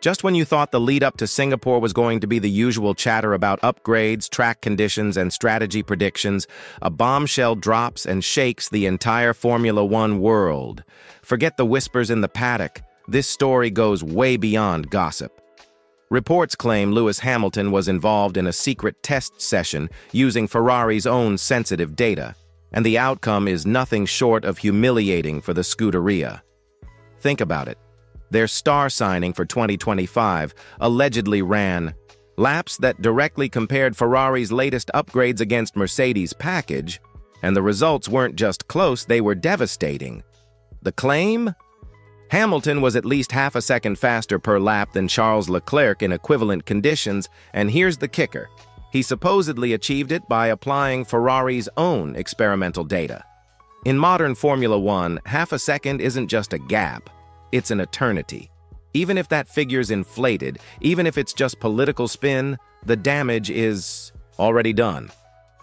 Just when you thought the lead-up to Singapore was going to be the usual chatter about upgrades, track conditions, and strategy predictions, a bombshell drops and shakes the entire Formula One world. Forget the whispers in the paddock. This story goes way beyond gossip. Reports claim Lewis Hamilton was involved in a secret test session using Ferrari's own sensitive data, and the outcome is nothing short of humiliating for the Scuderia. Think about it. Their star signing for 2025 allegedly ran laps that directly compared Ferrari's latest upgrades against Mercedes' package, and the results weren't just close, they were devastating. The claim? Hamilton was at least half a second faster per lap than Charles Leclerc in equivalent conditions, and here's the kicker. He supposedly achieved it by applying Ferrari's own experimental data. In modern Formula One, half a second isn't just a gap. It's an eternity. Even if that figure's inflated, even if it's just political spin, the damage is already done.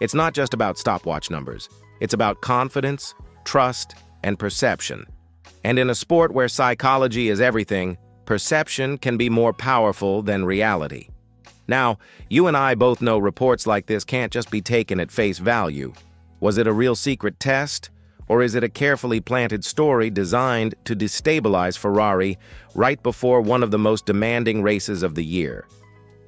It's not just about stopwatch numbers. It's about confidence, trust, and perception. And in a sport where psychology is everything, perception can be more powerful than reality. Now, you and I both know reports like this can't just be taken at face value. Was it a real secret test? Or is it a carefully planted story designed to destabilize Ferrari right before one of the most demanding races of the year?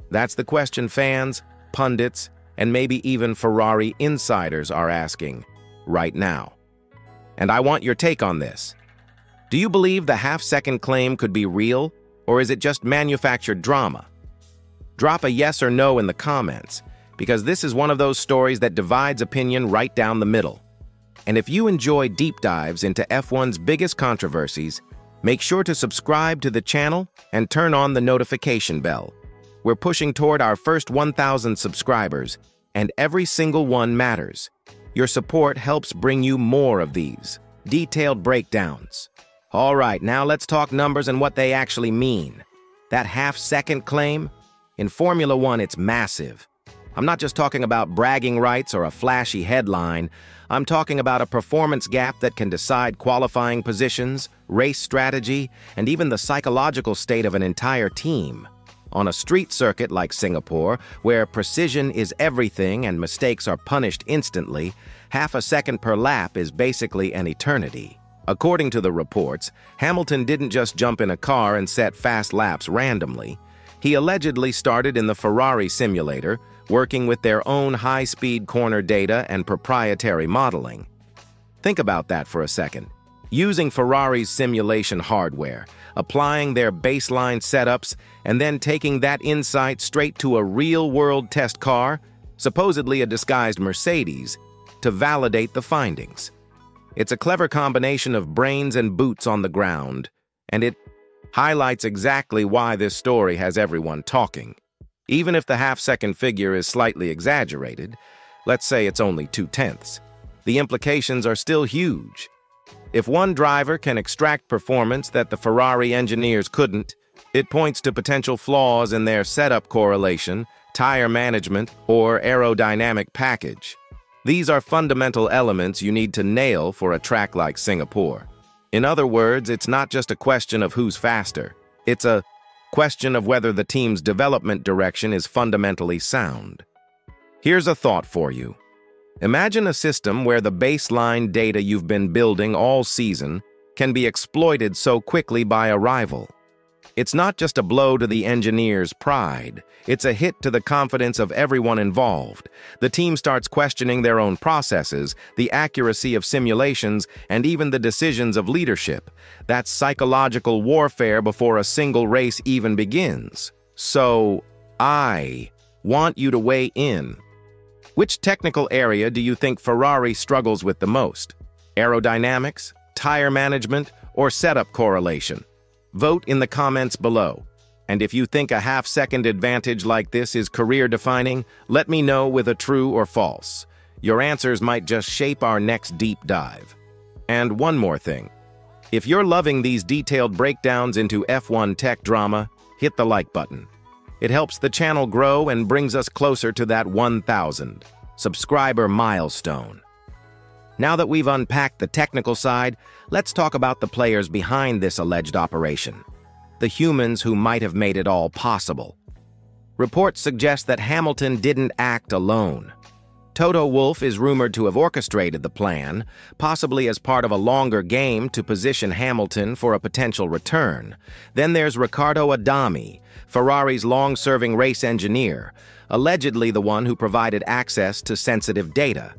That's the question fans, pundits, and maybe even Ferrari insiders are asking right now. And I want your take on this. Do you believe the half-second claim could be real, or is it just manufactured drama? Drop a yes or no in the comments, because this is one of those stories that divides opinion right down the middle. And if you enjoy deep dives into F1's biggest controversies, make sure to subscribe to the channel and turn on the notification bell. We're pushing toward our first 1,000 subscribers, and every single one matters. Your support helps bring you more of these detailed breakdowns. All right, now let's talk numbers and what they actually mean. That half-second claim? In Formula One, it's massive. I'm not just talking about bragging rights or a flashy headline. I'm talking about a performance gap that can decide qualifying positions, race strategy, and even the psychological state of an entire team. On a street circuit like Singapore, where precision is everything and mistakes are punished instantly, half a second per lap is basically an eternity. According to the reports, Hamilton didn't just jump in a car and set fast laps randomly. He allegedly started in the Ferrari simulator, working with their own high-speed corner data and proprietary modeling. Think about that for a second. Using Ferrari's simulation hardware, applying their baseline setups, and then taking that insight straight to a real-world test car, supposedly a disguised Mercedes, to validate the findings. It's a clever combination of brains and boots on the ground, and it highlights exactly why this story has everyone talking. Even if the half-second figure is slightly exaggerated, let's say it's only 0.2, the implications are still huge. If one driver can extract performance that the Ferrari engineers couldn't, it points to potential flaws in their setup correlation, tire management, or aerodynamic package. These are fundamental elements you need to nail for a track like Singapore. In other words, it's not just a question of who's faster. It's a question of whether the team's development direction is fundamentally sound. Here's a thought for you. Imagine a system where the baseline data you've been building all season can be exploited so quickly by a rival. It's not just a blow to the engineer's pride. It's a hit to the confidence of everyone involved. The team starts questioning their own processes, the accuracy of simulations, and even the decisions of leadership. That's psychological warfare before a single race even begins. So, I want you to weigh in. Which technical area do you think Ferrari struggles with the most? Aerodynamics, tire management, or setup correlation? Vote in the comments below. And if you think a half-second advantage like this is career-defining, let me know with a true or false. Your answers might just shape our next deep dive. And one more thing. If you're loving these detailed breakdowns into F1 tech drama, hit the like button. It helps the channel grow and brings us closer to that 1,000 subscriber milestone. Now that we've unpacked the technical side, let's talk about the players behind this alleged operation. the humans who might have made it all possible. Reports suggest that Hamilton didn't act alone. Toto Wolff is rumored to have orchestrated the plan, possibly as part of a longer game to position Hamilton for a potential return. Then there's Riccardo Adami, Ferrari's long-serving race engineer, allegedly the one who provided access to sensitive data.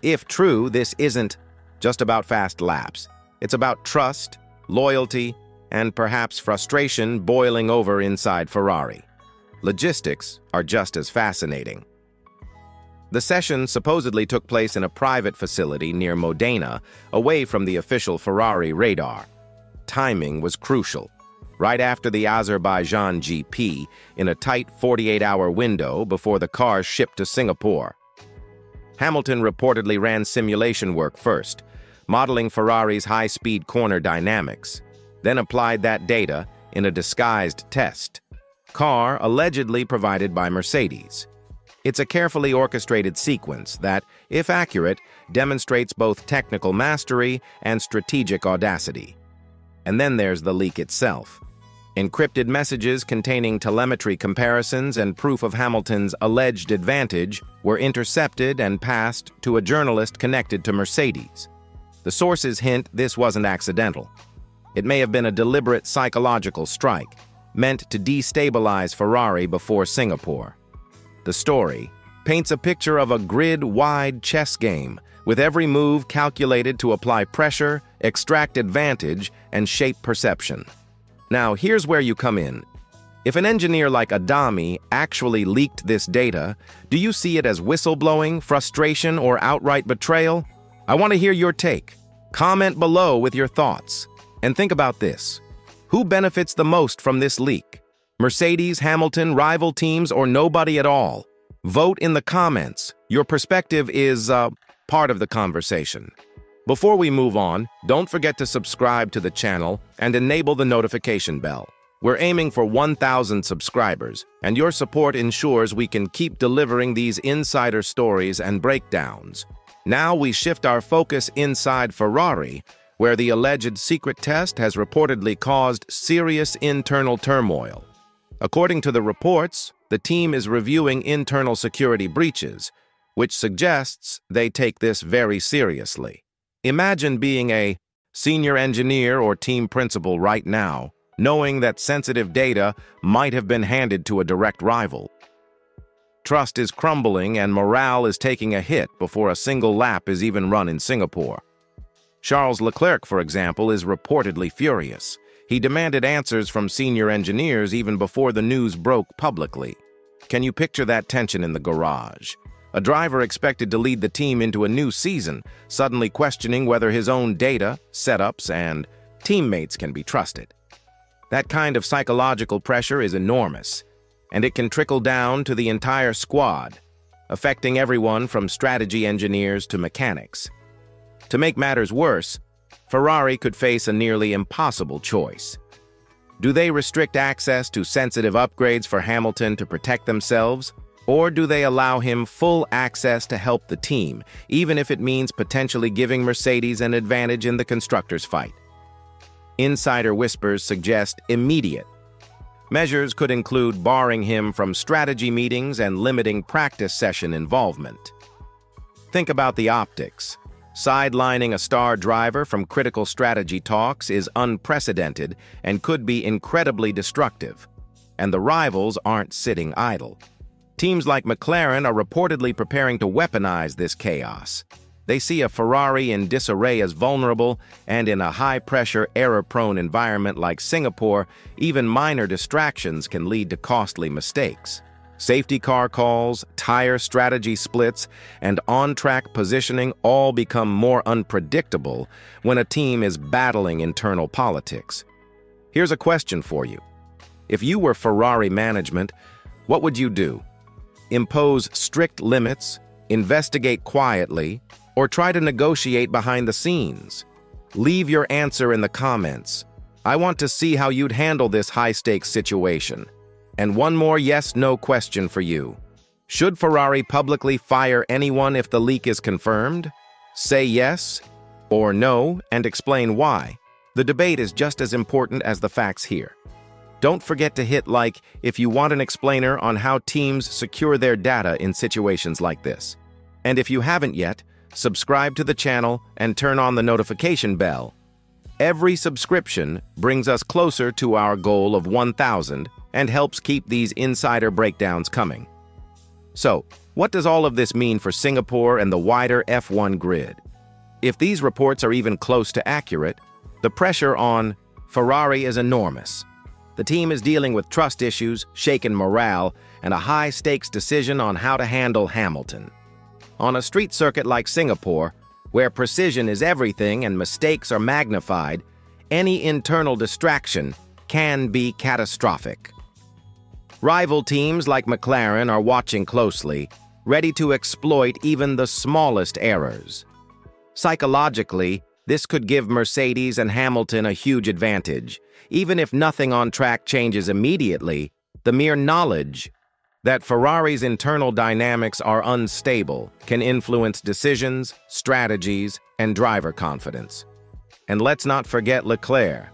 If true, this isn't just about fast laps. It's about trust, loyalty, and perhaps frustration boiling over inside Ferrari. Logistics are just as fascinating. The session supposedly took place in a private facility near Modena, away from the official Ferrari radar. Timing was crucial. Right after the Azerbaijan GP, in a tight 48-hour window before the cars shipped to Singapore. Hamilton reportedly ran simulation work first, modeling Ferrari's high-speed corner dynamics, then applied that data in a disguised test. Car allegedly provided by Mercedes. It's a carefully orchestrated sequence that, if accurate, demonstrates both technical mastery and strategic audacity. And then there's the leak itself. Encrypted messages containing telemetry comparisons and proof of Hamilton's alleged advantage were intercepted and passed to a journalist connected to Mercedes. The sources hint this wasn't accidental. It may have been a deliberate psychological strike, meant to destabilize Ferrari before Singapore. The story paints a picture of a grid-wide chess game, with every move calculated to apply pressure, extract advantage, and shape perception. Now, here's where you come in. If an engineer like Adami actually leaked this data, do you see it as whistleblowing, frustration, or outright betrayal? I want to hear your take. Comment below with your thoughts. And think about this. Who benefits the most from this leak? Mercedes, Hamilton, rival teams, or nobody at all? Vote in the comments. Your perspective is part of the conversation. Before we move on, don't forget to subscribe to the channel and enable the notification bell. We're aiming for 1,000 subscribers, and your support ensures we can keep delivering these insider stories and breakdowns. Now we shift our focus inside Ferrari, where the alleged secret test has reportedly caused serious internal turmoil. According to the reports, the team is reviewing internal security breaches, which suggests they take this very seriously. Imagine being a senior engineer or team principal right now, knowing that sensitive data might have been handed to a direct rival. Trust is crumbling and morale is taking a hit before a single lap is even run in Singapore. Charles Leclerc, for example, is reportedly furious. He demanded answers from senior engineers even before the news broke publicly. Can you picture that tension in the garage? A driver expected to lead the team into a new season, suddenly questioning whether his own data, setups, and teammates can be trusted. That kind of psychological pressure is enormous, and it can trickle down to the entire squad, affecting everyone from strategy engineers to mechanics. To make matters worse, Ferrari could face a nearly impossible choice. Do they restrict access to sensitive upgrades for Hamilton to protect themselves, or do they allow him full access to help the team, even if it means potentially giving Mercedes an advantage in the constructors' fight? Insider whispers suggest immediate. Measures could include barring him from strategy meetings and limiting practice session involvement. Think about the optics. Sidelining a star driver from critical strategy talks is unprecedented and could be incredibly destructive. And the rivals aren't sitting idle. Teams like McLaren are reportedly preparing to weaponize this chaos. They see a Ferrari in disarray as vulnerable, and in a high-pressure, error-prone environment like Singapore, even minor distractions can lead to costly mistakes. Safety car calls, tire strategy splits, and on-track positioning all become more unpredictable when a team is battling internal politics. Here's a question for you. If you were Ferrari management, what would you do? Impose strict limits, investigate quietly, or try to negotiate behind the scenes? Leave your answer in the comments. I want to see how you'd handle this high-stakes situation. And one more yes/no question for you. Should Ferrari publicly fire anyone if the leak is confirmed? Say yes or no and explain why. The debate is just as important as the facts here. Don't forget to hit like if you want an explainer on how teams secure their data in situations like this. And if you haven't yet, subscribe to the channel and turn on the notification bell. Every subscription brings us closer to our goal of 1,000 and helps keep these insider breakdowns coming. So, what does all of this mean for Singapore and the wider F1 grid? If these reports are even close to accurate, the pressure on Ferrari is enormous. The team is dealing with trust issues, shaken morale, and a high-stakes decision on how to handle Hamilton. On a street circuit like Singapore, where precision is everything and mistakes are magnified, any internal distraction can be catastrophic. Rival teams like McLaren are watching closely, ready to exploit even the smallest errors. Psychologically, this could give Mercedes and Hamilton a huge advantage. Even if nothing on track changes immediately, the mere knowledge that Ferrari's internal dynamics are unstable can influence decisions, strategies, and driver confidence. And let's not forget Leclerc.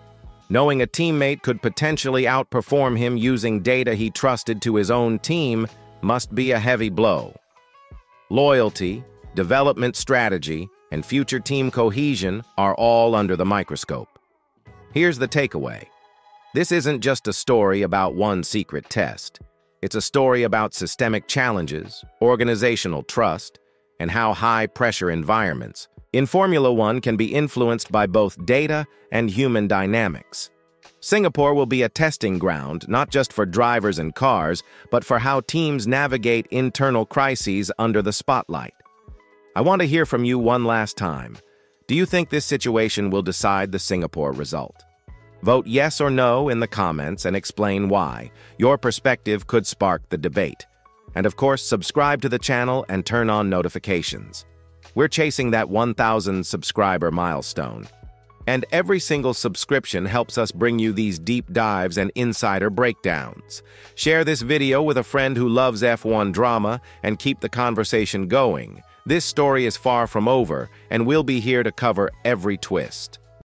Knowing a teammate could potentially outperform him using data he trusted to his own team must be a heavy blow. Loyalty, development strategy, and future team cohesion are all under the microscope. Here's the takeaway. This isn't just a story about one secret test. It's a story about systemic challenges, organizational trust, and how high-pressure environments in Formula One can be influenced by both data and human dynamics. Singapore will be a testing ground, not just for drivers and cars, but for how teams navigate internal crises under the spotlight. I want to hear from you one last time. Do you think this situation will decide the Singapore result? Vote yes or no in the comments and explain why. Your perspective could spark the debate. And of course, subscribe to the channel and turn on notifications. We're chasing that 1,000 subscriber milestone. And every single subscription helps us bring you these deep dives and insider breakdowns. Share this video with a friend who loves F1 drama and keep the conversation going. This story is far from over, and we'll be here to cover every twist.